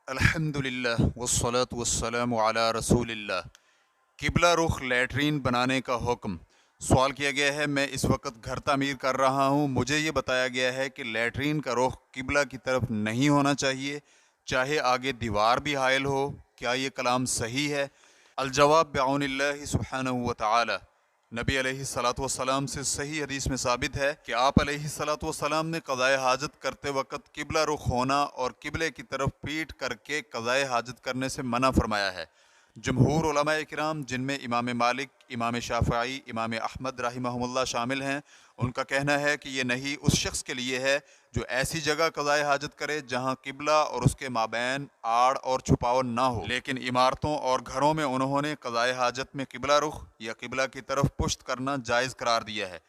अल्हम्दुलिल्लाह वस्सलातु वस्सलामु अला रसूलिल्लाह। किबला रुख लैट्रीन बनाने का हुक्म। सवाल किया गया है, मैं इस वक्त घर तामीर कर रहा हूँ, मुझे ये बताया गया है कि लैट्रीन का रुख किबला की तरफ नहीं होना चाहिए, चाहे आगे दीवार भी हायल हो। क्या ये कलाम सही है? अल-जवाब बिअौनिल्लाहि सुब्हानहु व तआला। नबी अलैहिस्सलातु वस्सलाम से सही हदीस में साबित है कि आप अलैहिस्सलातु वस्सलाम ने क़ज़ाए हाजत करते वक्त किबला रुख होना और किबले की तरफ पीठ करके क़ज़ाए हाजत करने से मना फरमाया है। जमहूर उलमाए किराम, जिनमें इमाम मालिक, इमाम शाफ़िई, इमाम अहमद रहिमहुमुल्लाह शामिल हैं, उनका कहना है कि ये नहीं उस शख्स के लिए है जो ऐसी जगह क़ज़ाए हाजत करे जहाँ किबला और उसके माबैन आड़ और छुपाव ना हो। लेकिन इमारतों और घरों में उन्होंने क़ज़ाए हाजत में किबला रुख या किबला की तरफ पुश्त करना जायज़ करार दिया है।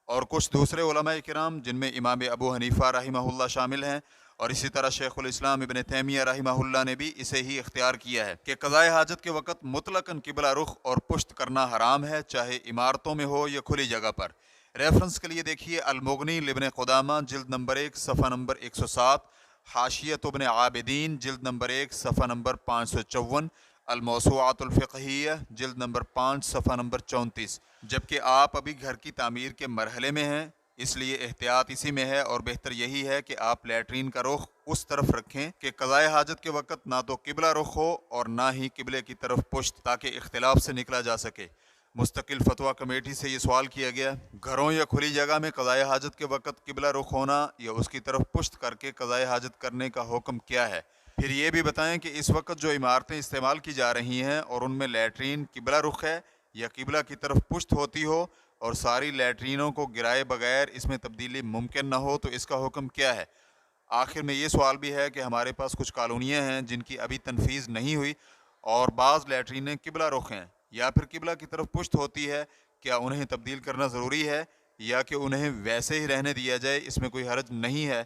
और कुछ दूसरे उलमाए किराम, जिनमें इमाम अबू हनीफ़ा रहिमहुल्लाह शामिल हैं, और इसी तरह शेखुल इस्लाम इब्न तैमिया रहिमहुल्लाह ने भी इसे ही इख्तियार किया है कि क़ज़ाए हाजत के वक़्त मुतलकन किबला रुख और पुश्त करना हराम है, चाहे इमारतों में हो या खुली जगह पर। रेफरेंस के लिए देखिए अल-मुग़नी लिब्न क़ुदामा जिल्द नंबर 1 सफ़ा नंबर 107, हाशियत इब्न आबिदीन जिल्द नंबर 1 सफ़ा नंबर 554, अल-मौसूआतुल फ़िक़हिय्या जिल्द नंबर 5 सफ़ा नंबर 34। जबकि आप अभी घर की तामीर के मरहले में हैं, इसलिए एहतियात इसी में है और बेहतर यही है कि आप लैट्रीन का रुख उस तरफ रखें कि क़ज़ाए हाजत के वक़्त ना तो किबला रुख हो और ना ही किबले की तरफ पुश्त, ताकि इख्तिलाफ से निकला जा सके। मुस्तकिल फतवा कमेटी से ये सवाल किया गया, घरों या खुली जगह में क़ज़ाए हाजत के वक़्त किबला रुख होना या उसकी तरफ पुश्त करके क़ज़ाए हाजत करने का हुक्म क्या है? फिर ये भी बताएं कि इस वक्त जो इमारतें इस्तेमाल की जा रही हैं और उनमें लैट्रीन किबला रुख है या किबला की तरफ पुश्त होती हो और सारी लैट्रीनों को गिराए बगैर इसमें तब्दीली मुमकिन न हो, तो इसका हुक्म क्या है? आखिर में ये सवाल भी है कि हमारे पास कुछ कॉलोनियाँ हैं जिनकी अभी तनफीज़ नहीं हुई और बाज़ लैट्रीनें किबला रुख हैं या फिर किबला की तरफ पुश्त होती है। क्या उन्हें तब्दील करना ज़रूरी है या कि उन्हें वैसे ही रहने दिया जाए, इसमें कोई हर्ज नहीं है?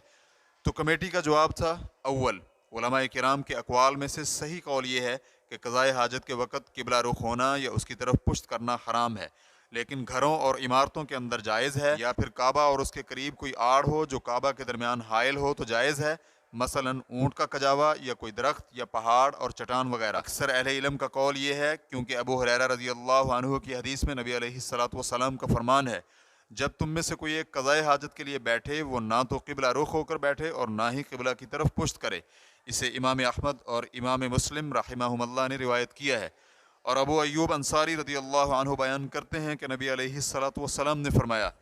तो कमेटी का जवाब था, अव्वल, उलमाए किराम के अक़वाल में से सही कौल ये है कि क़ज़ाए हाजत के वक़्त किबला रुख होना या उसकी तरफ पुश्त करना हराम है, लेकिन घरों और इमारतों के अंदर जायज़ है। या फिर काबा और उसके करीब कोई आड़ हो जो काबा के दरमियान हायल हो तो जायज़ है, मसलन ऊँट का कजावा या कोई दरख्त या पहाड़ और चट्टान वगैरह। अक्सर अहले इल्म का कौल ये है, क्योंकि अबू हुरैरा रज़ियल्लाहु अन्हु की हदीस में नबी अलैहिस्सलातु वस्सलाम का फरमान है, जब तुम में से कोई एक क़ज़ाए हाजत के लिए बैठे, वो ना तो किबला रुख होकर बैठे और ना ही किबला की तरफ पुश्त करे। इसे इमाम अहमद और इमाम मुस्लिम रहिमहुमुल्लाह ने रिवायत किया है। और अबू अय्यूब अंसारी रज़ियल्लाहु अन्हु बयान करते हैं कि नबी अलैहिस्सलातु वस्सलाम ने फरमाया,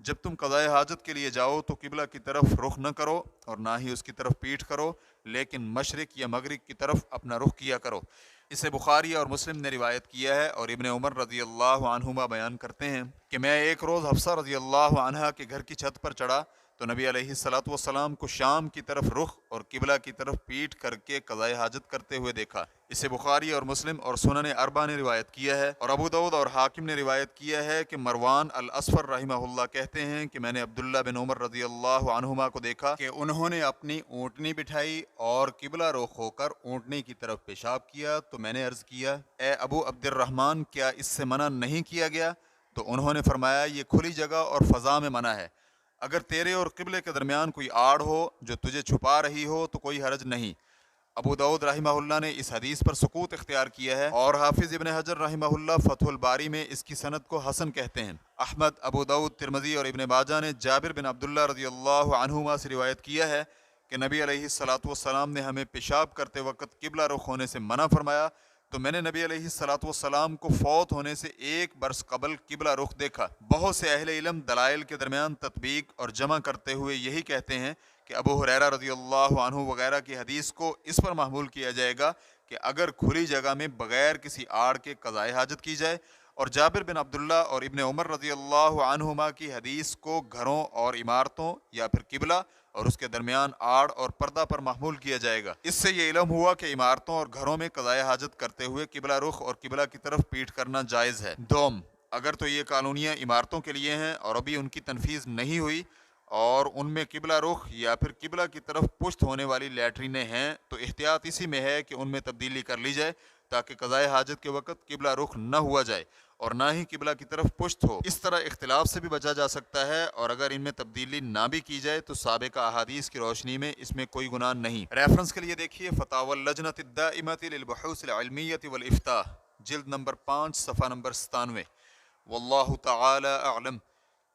जब तुम क़ज़ाए हाजत के लिए जाओ तो किबला की तरफ रुख न करो और ना ही उसकी तरफ पीठ करो, लेकिन मशरिक़ या मगरिब की तरफ अपना रुख किया करो। इसे बुखारी और मुस्लिम ने रिवायत किया है। और इब्न उमर रज़ियल्लाहु अन्हुमा बयान करते हैं कि मैं एक रोज़ हफ्सा रज़ियल्लाहु अन्हा के घर की छत पर चढ़ा तो नबी अलैहिस्सलातु वस्सलाम को शाम की तरफ रुख और किबला की तरफ पीठ करके क़ज़ाए हाजत करते हुए देखा। इसे बुखारी और मुस्लिम और सुनन अरबा ने रिवायत किया है। और अबू दाऊद और हाकिम ने रिवायत किया है कि मरवान अल अस्फर रहिमहुल्लाह कहते हैं कि मैंने अब्दुल्ला बिन उमर रज़ियल्लाहु अन्हुमा को देखा कि उन्होंने अपनी ऊँटनी बिठाई और किबला रुख होकर ऊँटनी की तरफ पेशाब किया। तो मैंने अर्ज़ किया, ए अबू अब्दुर्रहमान, क्या इससे मना नहीं किया गया? तो उन्होंने फरमाया, ये खुली जगह और फ़ज़ा में मना है। अगर तेरे और किबले के दरमियान कोई आड़ हो जो तुझे छुपा रही हो तो कोई हरज नहीं। अबू दाऊद रहिमहुल्लाह ने इस हदीस पर सुकूत इख्तियार किया है और हाफिज़ इब्न हजर रहिमहुल्लाह फतहुल बारी में इसकी सनद को हसन कहते हैं। अहमद, अबू दाऊद, तिरमिज़ी और इब्न माजा ने जाबिर बिन अब्दुल्लाह रज़ियल्लाहु अन्हुमा से रिवायत किया है कि नबी अलैहिस्सलातु वस्सलाम ने हमें पेशाब करते वक्त किबला रुख होने से मना फरमाया। तो मैंने नबी अलैहिस्सलातु वस्सलाम को फौत होने से एक बरस कबल किबला रुख देखा। बहुत से अहले इल्म दलाइल के दरमियान तत्बीक और जमा करते हुए यही कहते हैं कि अबू हुरैरा रज़ियल्लाहु अन्हु वगैरह की हदीस को इस पर महमूल किया जाएगा कि अगर खुली जगह में बगैर किसी आड़ के क़ज़ाए हाजत की जाए, और जाबिर बिन अब्दुल्ला और इब्न उमर रज़ियल्लाहु अन्हुमा की हदीस को घरों और इमारतों या फिर किबला और उसके दरमियान आड़ और पर्दा पर महमूल किया जाएगा। इससे ये इल्म हुआ कि इमारतों और घरों में क़ज़ाए हाजत करते हुए किबला रुख और किबला की तरफ पीठ करना जायज़ है। दोम, अगर तो ये कॉलोनियाँ इमारतों के लिए हैं और अभी उनकी तनफीज़ नहीं हुई और उनमें किबला रुख या फिर किबला की तरफ पुश्त होने वाली लैट्रीनें हैं, तो एहतियात इसी में है कि उनमें तब्दीली कर ली जाए ताकि क़ज़ाए हाजत के वक़्त किबला रुख न हुआ जाए اور نہ ہی قبلہ کی طرف پشت ہو۔ اس طرح اختلاف سے بھی بچا جا سکتا ہے، اور اگر ان میں تبدیلی نہ بھی کی جائے تو سابقہ احادیث کی روشنی میں اس میں کوئی گناہ نہیں۔ ریفرنس کے لیے دیکھیے فتاوی اللجنۃ الدائمۃ للبحوث العلمیۃ والافتاء، جلد نمبر 5 صفحہ نمبر 97۔ واللہ تعالی اعلم۔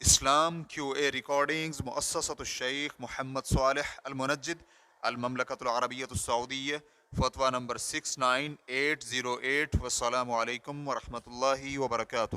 اسلام کیو اے ریکارڈنگز، مؤسسۃ الشیخ محمد صالح المنجد، المملکۃ العربیۃ السعودیہ، فتویٰ نمبر 69808۔ والسلام علیکم ورحمۃ اللہ وبرکاتہ۔